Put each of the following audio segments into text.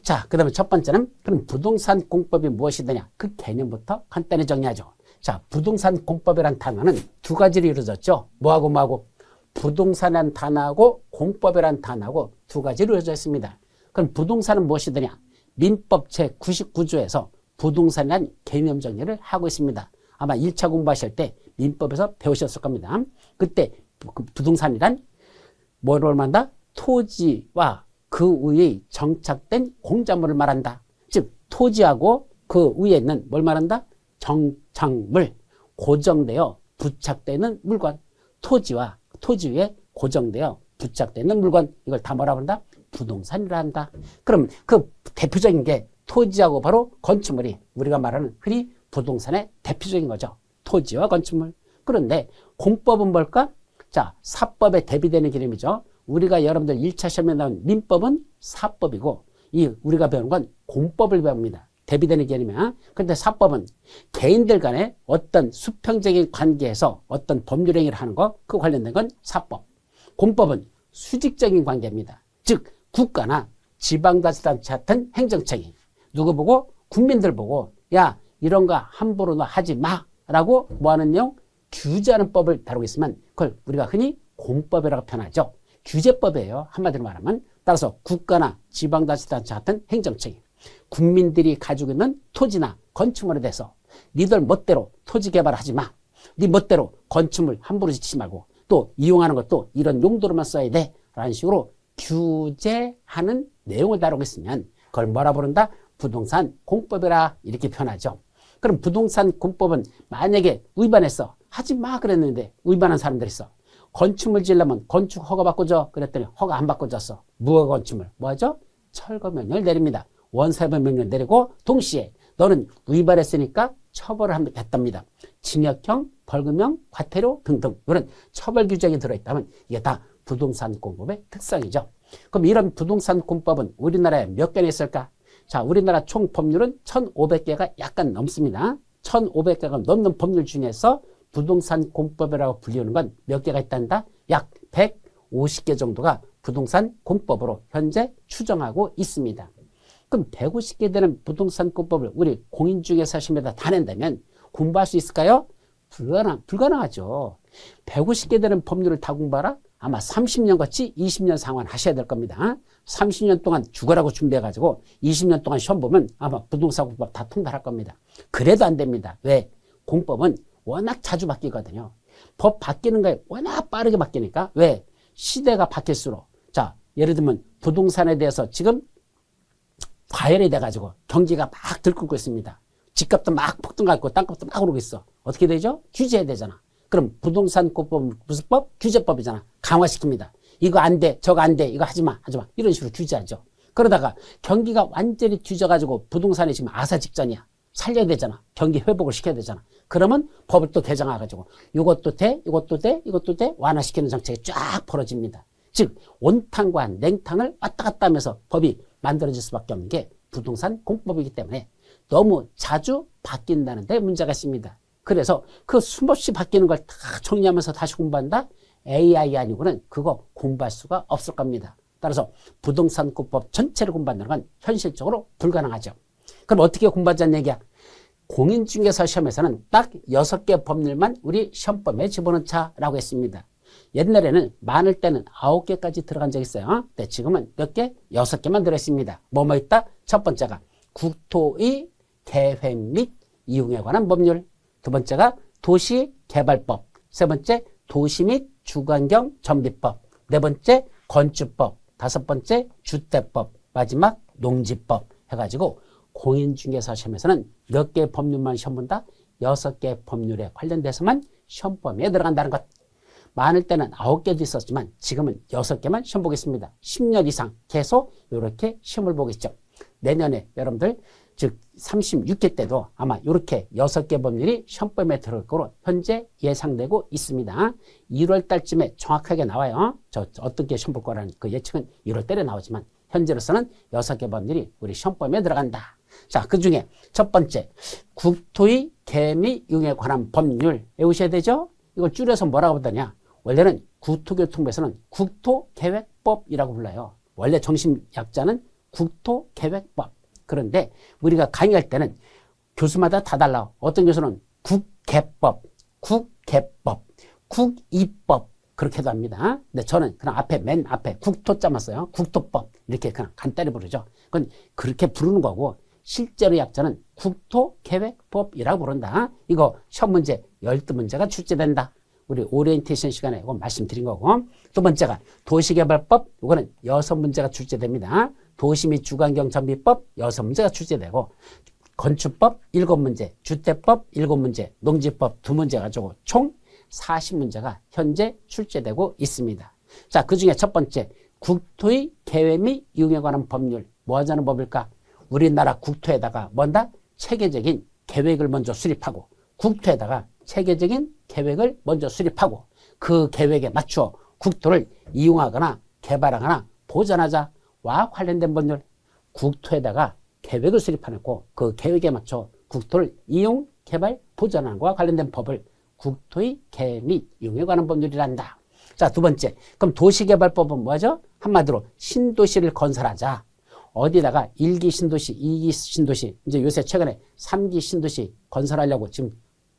자, 그 다음에 첫 번째는 그럼 부동산 공법이 무엇이더냐? 그 개념부터 간단히 정리하죠. 자, 부동산 공법이란 단어는 두 가지로 이루어졌죠. 뭐하고? 부동산이란 단어하고 공법이란 단어하고 두 가지로 이루어져 있습니다. 그럼 부동산은 무엇이더냐? 민법 제99조에서 부동산이란 개념 정리를 하고 있습니다. 아마 1차 공부하실 때 민법에서 배우셨을 겁니다. 그때 부동산이란 뭐를 말한다? 토지와 그 위에 정착된 공작물을 말한다. 즉 토지하고 그 위에 있는 뭘 말한다? 정착물, 고정되어 부착되는 물건. 토지와 토지 위에 고정되어 부착되는 물건, 이걸 다 뭐라 한다? 부동산이라 한다. 그럼 그 대표적인 게 토지하고 바로 건축물이 우리가 말하는 흔히 부동산의 대표적인 거죠. 토지와 건축물. 그런데 공법은 뭘까? 자, 사법에 대비되는 개념이죠. 우리가 여러분들 1차 시험에 나온 민법은 사법이고 이 우리가 배우는 건 공법을 배웁니다. 대비되는 개념이야. 그런데 사법은 개인들 간에 어떤 수평적인 관계에서 어떤 법률 행위를 하는 거, 그 관련된 건 사법. 공법은 수직적인 관계입니다. 즉 국가나 지방자치단체 같은 행정청이 누구 보고? 국민들 보고 야 이런 거 함부로 너 하지 마 라고 뭐하는 내용? 규제하는 법을 다루고 있으면 그걸 우리가 흔히 공법이라고 표현하죠. 규제법이에요. 한마디로 말하면. 따라서 국가나 지방자치단체 같은 행정청이 국민들이 가지고 있는 토지나 건축물에 대해서 니들 멋대로 토지 개발하지 마. 니 멋대로 건축물 함부로 짓지 말고 또 이용하는 것도 이런 용도로만 써야 돼. 라는 식으로 규제하는 내용을 다루고 있으면 그걸 뭐라 부른다? 부동산 공법이라 이렇게 표현하죠. 그럼 부동산 공법은 만약에 위반했어. 하지 마 그랬는데 위반한 사람들이 있어. 건축물 지으려면 건축 허가 받고 줘. 그랬더니 허가 안 받고 줬어. 무허가 건축물. 뭐하죠? 철거명령을 내립니다. 원사협의 명령을 내리고 동시에 너는 위반했으니까 처벌을 했답니다. 징역형, 벌금형, 과태료 등등 이런 처벌 규정이 들어있다면 이게 다 부동산 공법의 특성이죠. 그럼 이런 부동산 공법은 우리나라에 몇 개나 있을까? 자, 우리나라 총 법률은 1,500개가 약간 넘습니다. 1,500개가 넘는 법률 중에서 부동산 공법이라고 불리우는 건 몇 개가 있단다? 약 150개 정도가 부동산 공법으로 현재 추정하고 있습니다. 그럼 150개 되는 부동산 공법을 우리 공인중개사 시험에다 다 낸다면 공부할 수 있을까요? 불가능하죠. 150개 되는 법률을 다 공부하라? 아마 30년 같이 20년 상환 하셔야 될 겁니다. 30년 동안 죽어라고 준비해가지고 20년 동안 시험 보면 아마 부동산 공법 다 통달할 겁니다. 그래도 안 됩니다. 왜? 공법은 워낙 자주 바뀌거든요. 법 바뀌는 거에 워낙 빠르게 바뀌니까. 왜? 시대가 바뀔수록. 자, 예를 들면 부동산에 대해서 지금 과열이 돼가지고 경기가 막 들끓고 있습니다. 집값도 막 폭등하고 땅값도 막 오르고 있어. 어떻게 되죠? 규제해야 되잖아. 그럼 부동산 공법은 무슨 법? 규제법이잖아. 강화시킵니다. 이거 안 돼, 저거 안 돼, 이거 하지 마. 이런 식으로 규제하죠. 그러다가 경기가 완전히 뒤져가지고 부동산이 지금 아사 직전이야. 살려야 되잖아. 경기 회복을 시켜야 되잖아. 그러면 법을 또 개정해가지고 이것도 돼, 이것도 돼, 이것도 돼 완화시키는 정책이 쫙 벌어집니다. 즉 온탕과 냉탕을 왔다 갔다 하면서 법이 만들어질 수밖에 없는 게 부동산 공법이기 때문에 너무 자주 바뀐다는 데 문제가 있습니다. 그래서 그 숨없이 바뀌는 걸 다 정리하면서 다시 공부한다? AI 아니고는 그거 공부할 수가 없을 겁니다. 따라서 부동산 공법 전체를 공부한다는 건 현실적으로 불가능하죠. 그럼 어떻게 공부하자는 얘기야? 공인중개사 시험에서는 딱 6개 법률만 우리 시험범에 집어넣자라고 했습니다. 옛날에는 많을 때는 9개까지 들어간 적이 있어요. 근데 지금은 몇 개? 6개만 들어있습니다. 뭐뭐 있다? 첫 번째가 국토의 계획 및 이용에 관한 법률. 두 번째가 도시개발법. 세 번째 도시 및 주거환경 정비법. 네 번째 건축법. 다섯 번째 주택법. 마지막 농지법 해가지고 공인중개사 시험에서는 몇 개의 법률만 시험 본다? 6개 법률에 관련돼서만 시험범위에 들어간다는 것. 많을 때는 9개도 있었지만 지금은 6개만 시험 보겠습니다. 10년 이상 계속 이렇게 시험을 보겠죠. 내년에 여러분들 즉 36회 때도 아마 이렇게 6개 법률이 시험범위에 들어갈 거로 현재 예상되고 있습니다. 1월 달쯤에 정확하게 나와요. 저 어떻게 시험 볼 거라는 그 예측은 1월 달에 나오지만 현재로서는 6개 법률이 우리 시험범위에 들어간다. 자, 그 중에 첫 번째 국토의 계획 및 이용에 관한 법률 외우셔야 되죠. 이걸 줄여서 뭐라고 부르냐? 원래는 국토교통부에서는 국토계획법이라고 불러요. 원래 정식 약자는 국토계획법. 그런데 우리가 강의할 때는 교수마다 다 달라. 어떤 교수는 국계법, 국이법 그렇게도 합니다. 근데 저는 그냥 맨 앞에 국토자 맞어요. 국토법 이렇게 그냥 간단히 부르죠. 그건 그렇게 부르는 거고 실제로 약자는 국토계획법이라고 부른다. 이거 시험 문제 12문제가 출제된다. 우리 오리엔테이션 시간에 이거 말씀드린 거고 두 번째가 도시개발법 이거는 6문제가 출제됩니다. 도시 및 주거환경 정비법 6문제가 출제되고 건축법 7문제, 주택법 7문제, 농지법 2문제 가지고 총 40문제가 현재 출제되고 있습니다. 자, 그 중에 첫 번째 국토의 계획 및 이용에 관한 법률 뭐 하자는 법일까? 우리나라 국토에다가 뭔다? 체계적인 계획을 먼저 수립하고 국토에다가 체계적인 계획을 먼저 수립하고 그 계획에 맞춰 국토를 이용하거나 개발하거나 보전하자와 관련된 법률 국토에다가 계획을 수립하고 그 계획에 맞춰 국토를 이용, 개발, 보전하는 것과 관련된 법을 국토의 계획 및 이용에 관한 법률이란다. 자, 두 번째. 그럼 도시개발법은 뭐죠? 한마디로 신도시를 건설하자. 어디다가 1기 신도시, 2기 신도시, 이제 요새 최근에 3기 신도시 건설하려고 지금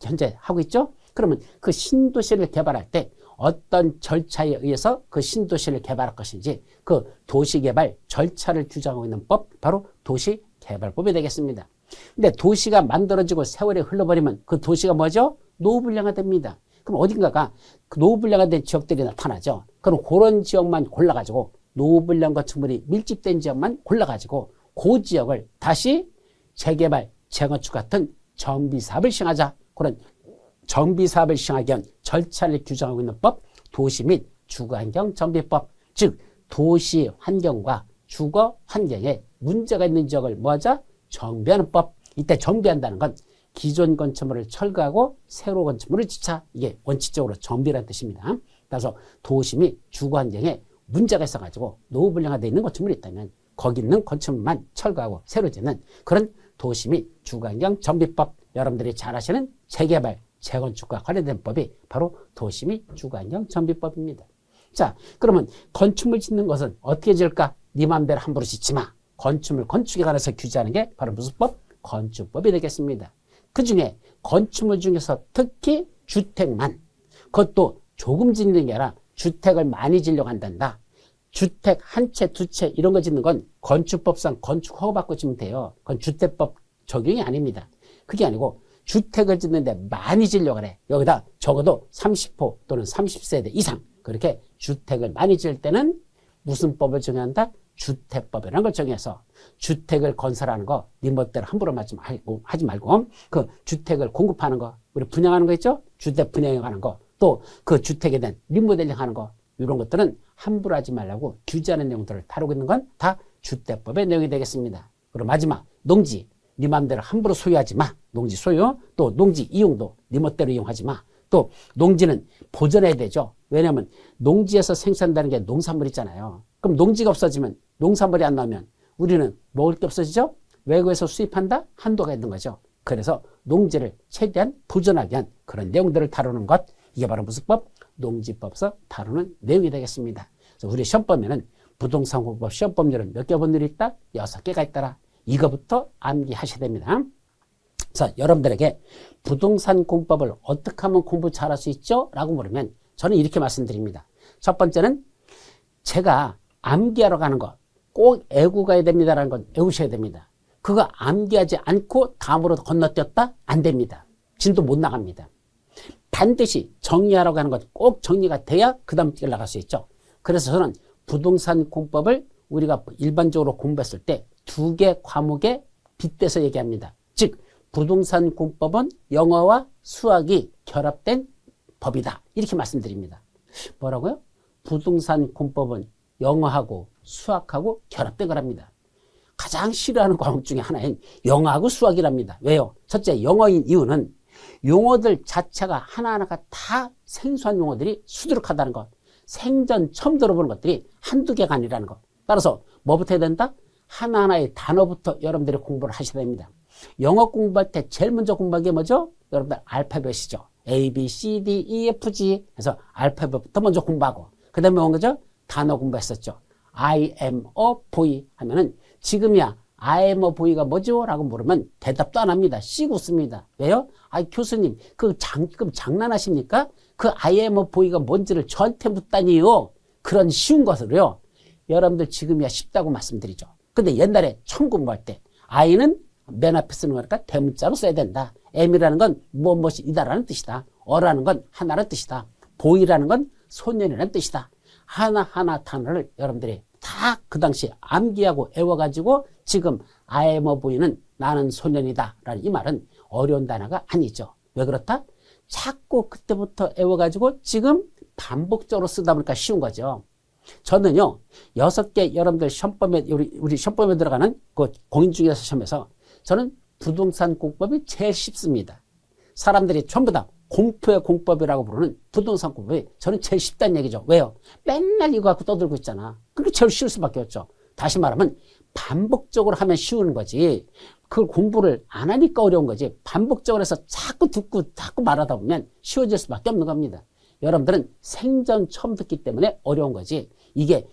현재 하고 있죠? 그러면 그 신도시를 개발할 때 어떤 절차에 의해서 그 신도시를 개발할 것인지 그 도시개발 절차를 규정하고 있는 법, 바로 도시개발법이 되겠습니다. 근데 도시가 만들어지고 세월이 흘러버리면 그 도시가 뭐죠? 노후불량화 됩니다. 그럼 어딘가가 그 노후불량화 된 지역들이 나타나죠. 그럼 그런 지역만 골라가지고 노후불량 건축물이 밀집된 지역만 골라가지고 그 지역을 다시 재개발, 재건축 같은 정비사업을 시행하자. 그런 정비사업을 시행하기 위한 절차를 규정하고 있는 법, 도시 및 주거환경 정비법. 즉 도시 환경과 주거 환경에 문제가 있는 지역을 뭐하자? 정비하는 법. 이때 정비한다는 건 기존 건축물을 철거하고 새로 건축물을 짓자. 이게 원칙적으로 정비라는 뜻입니다. 그래서 도시 및 주거 환경에 문제가 있어가지고 노후불량화되어 있는 건축물이 있다면 거기 있는 건축물만 철거하고 새로 짓는 그런 도시 및 주거환경 정비법. 여러분들이 잘 아시는 재개발, 재건축과 관련된 법이 바로 도시 및 주거환경 정비법입니다. 자, 그러면 건축물 짓는 것은 어떻게 지을까? 네 맘대로 함부로 짓지 마. 건축물, 건축에 관해서 규제하는 게 바로 무슨 법? 건축법이 되겠습니다. 그 중에 건축물 중에서 특히 주택만, 그것도 조금 짓는 게 아니라 주택을 많이 지으려고 한단다. 주택 한 채, 두 채 이런 거 짓는 건 건축법상 건축 허가 받고 짓면 돼요. 그건 주택법 적용이 아닙니다. 그게 아니고 주택을 짓는데 많이 지으려고 그래. 여기다 적어도 30호 또는 30세대 이상 그렇게 주택을 많이 지을 때는 무슨 법을 정한다? 주택법이라는 걸 정해서 주택을 건설하는 거 네 멋대로 함부로 하지 말고 그 주택을 공급하는 거, 우리 분양하는 거 있죠? 주택 분양에 관한 거, 또 그 주택에 대한 리모델링 하는 거, 이런 것들은 함부로 하지 말라고 규제하는 내용들을 다루고 있는 건 다 주택법의 내용이 되겠습니다. 그리고 마지막 농지, 네 맘대로 함부로 소유하지 마. 농지 소유, 또 농지 이용도 네 멋대로 이용하지 마. 또 농지는 보존해야 되죠. 왜냐하면 농지에서 생산되는 게 농산물 있잖아요. 그럼 농지가 없어지면 농산물이 안 나오면 우리는 먹을 게 없어지죠. 외국에서 수입한다? 한도가 있는 거죠. 그래서 농지를 최대한 보존하기 위한 그런 내용들을 다루는 것, 이게 바로 무슨 법? 농지법에서 다루는 내용이 되겠습니다. 그래서 우리 시험범위는 부동산공법 시험법률은 몇 개 법률이 있다? 6개가 있더라. 이거부터 암기하셔야 됩니다. 자, 여러분들에게 부동산 공법을 어떻게 하면 공부 잘할 수 있죠? 라고 물으면 저는 이렇게 말씀드립니다. 첫 번째는 제가 암기하러 가는 거 꼭 애고 가야 됩니다라는 건 애우셔야 됩니다. 그거 암기하지 않고 다음으로 건너뛰었다? 안 됩니다. 진도 못 나갑니다. 반드시 정리하러 가는 것 꼭 정리가 돼야 그 다음 뛰어 나갈 수 있죠. 그래서 저는 부동산 공법을 우리가 일반적으로 공부했을 때 2개 과목에 빗대서 얘기합니다. 즉 부동산 공법은 영어와 수학이 결합된 법이다. 이렇게 말씀드립니다. 뭐라고요? 부동산 공법은 영어하고 수학하고 결합된 거랍니다. 가장 싫어하는 과목 중에 하나인 영어하고 수학이랍니다. 왜요? 첫째, 영어인 이유는 용어들 자체가 하나하나가 다 생소한 용어들이 수두룩하다는 것. 생전 처음 들어보는 것들이 한두 개가 아니라는 것. 따라서 뭐부터 해야 된다? 하나하나의 단어부터 여러분들이 공부를 하셔야 됩니다. 영어 공부할 때 제일 먼저 공부한 게 뭐죠? 여러분들 알파벳이죠. A, B, C, D, E, F, G. 그래서 알파벳부터 먼저 공부하고 그 다음에 뭔 거죠? 단어 공부했었죠. I am a boy 하면은 지금이야 I am a boy가 뭐죠? 라고 물으면 대답도 안 합니다. 씩 웃습니다. 왜요? 아, 교수님, 지금 장난하십니까? 그 I am a boy가 뭔지를 저한테 묻다니요. 그런 쉬운 것으로요. 여러분들 지금이야 쉽다고 말씀드리죠. 근데 옛날에 처음 공부할 때 I는 맨 앞에 쓰는 거니까 대문자로 써야 된다. M이라는 건 무엇이다라는 뜻이다. 어라는 건 하나라는 뜻이다. boy라는 건 소년이라는 뜻이다. 하나하나 단어를 여러분들이 다 그 당시에 암기하고 외워가지고 지금 I am a boy는 나는 소년이다 라는 이 말은 어려운 단어가 아니죠. 왜 그렇다? 자꾸 그때부터 외워가지고 지금 반복적으로 쓰다 보니까 쉬운 거죠. 저는요 6개 여러분들 시험범에 우리 시험범에 들어가는 그 공인중개사 시험에서 저는 부동산 공법이 제일 쉽습니다. 사람들이 전부 다 공포의 공법이라고 부르는 부동산 공법이 저는 제일 쉽다는 얘기죠. 왜요? 맨날 이거 갖고 떠들고 있잖아. 그게 제일 쉬울 수밖에 없죠. 다시 말하면 반복적으로 하면 쉬운 거지. 그걸 공부를 안 하니까 어려운 거지. 반복적으로 해서 자꾸 듣고 자꾸 말하다 보면 쉬워질 수밖에 없는 겁니다. 여러분들은 생전 처음 듣기 때문에 어려운 거지. 이게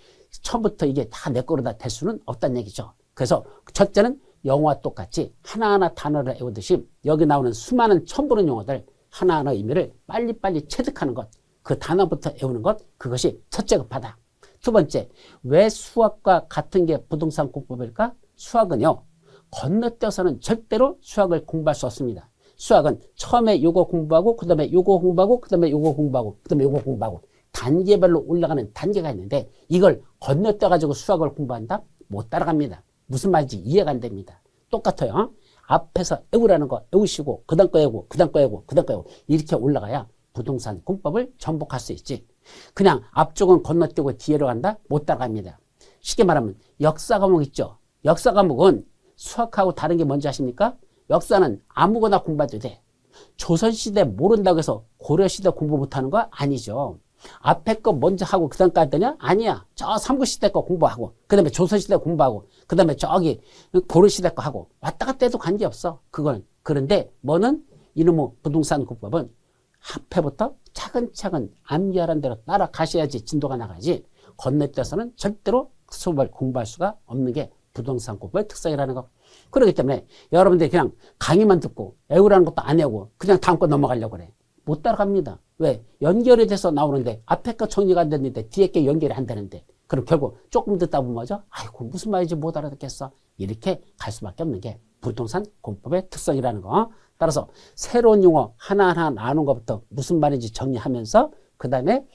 처음부터 이게 다 내 거로 다 될 수는 없다는 얘기죠. 그래서 첫째는 영어와 똑같이 하나하나 단어를 외우듯이 여기 나오는 수많은 처음 보는 용어들 하나하나 의미를 빨리빨리 체득하는 것, 그 단어부터 외우는 것, 그것이 첫째 급하다. 두 번째, 왜 수학과 같은 게 부동산 공법일까? 수학은요, 건너뛰어서는 절대로 수학을 공부할 수 없습니다. 수학은 처음에 요거 공부하고, 그 다음에 요거 공부하고, 그 다음에 요거 공부하고, 그 다음에 요거 공부하고, 단계별로 올라가는 단계가 있는데, 이걸 건너뛰어가지고 수학을 공부한다? 못 따라갑니다. 무슨 말인지 이해가 안 됩니다. 똑같아요. 앞에서 외우라는 거 외우시고 그 다음 거 외우고 그 다음 거 외우고 그 다음 거 외우고 이렇게 올라가야 부동산 공법을 정복할 수 있지. 그냥 앞쪽은 건너뛰고 뒤로 간다? 못 따라갑니다. 쉽게 말하면 역사 과목 있죠. 역사 과목은 수학하고 다른 게 뭔지 아십니까? 역사는 아무거나 공부해도 돼. 조선시대 모른다고 해서 고려시대 공부 못하는 거 아니죠. 앞에 거 먼저 하고 그 다음 거 하더냐? 아니야. 저 삼국시대 거 공부하고 그 다음에 조선시대 공부하고 그 다음에 저기 고려시대 거 하고 왔다 갔다 해도 관계없어. 그건. 그런데 뭐는 이놈의 부동산 공법은 앞에부터 차근차근 암기하는 대로 따라가셔야지 진도가 나가지 건너뛰어서는 절대로 수업을 공부할 수가 없는 게 부동산 공법의 특성이라는 거. 그렇기 때문에 여러분들이 그냥 강의만 듣고 외우라는 것도 안 외우고 그냥 다음 거 넘어가려고 그래. 못 따라갑니다. 왜? 연결이 돼서 나오는데 앞에 거 정리가 안 됐는데 뒤에 게 연결이 안 되는데 그럼 결국 조금 듣다 보면 뭐죠? 아이고 무슨 말인지 못 알아듣겠어. 이렇게 갈 수밖에 없는 게 부동산 공법의 특성이라는 거. 따라서 새로운 용어 하나하나 나오는 것부터 무슨 말인지 정리하면서 그 다음에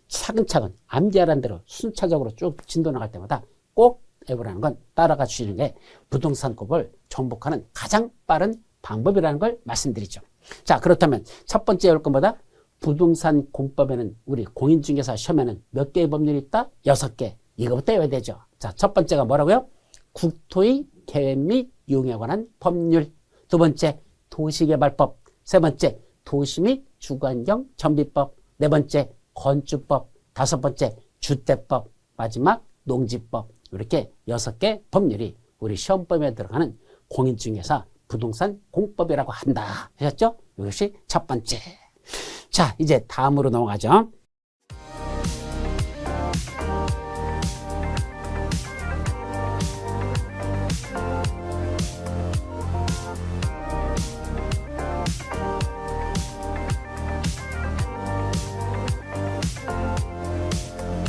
차근차근 암기하라는 대로 순차적으로 쭉 진도 나갈 때마다 꼭 외우라는 건 따라가 주시는 게 부동산 공법을 정복하는 가장 빠른 방법이라는 걸 말씀드리죠. 자, 그렇다면 첫 번째 외울 것보다 부동산 공법에는 우리 공인중개사 시험에는 몇 개의 법률이 있다? 6개. 이거부터 외워야 되죠. 자, 첫 번째가 뭐라고요? 국토의 계획 및 이용에 관한 법률. 두 번째, 도시개발법. 세 번째, 도시 및 주거환경 정비법. 네 번째, 건축법. 다섯 번째, 주택법. 마지막, 농지법. 이렇게 6개 법률이 우리 시험법에 들어가는 공인중개사 부동산 공법이라고 한다. 하셨죠? 이것이 첫 번째. 자, 이제 다음으로 넘어가죠.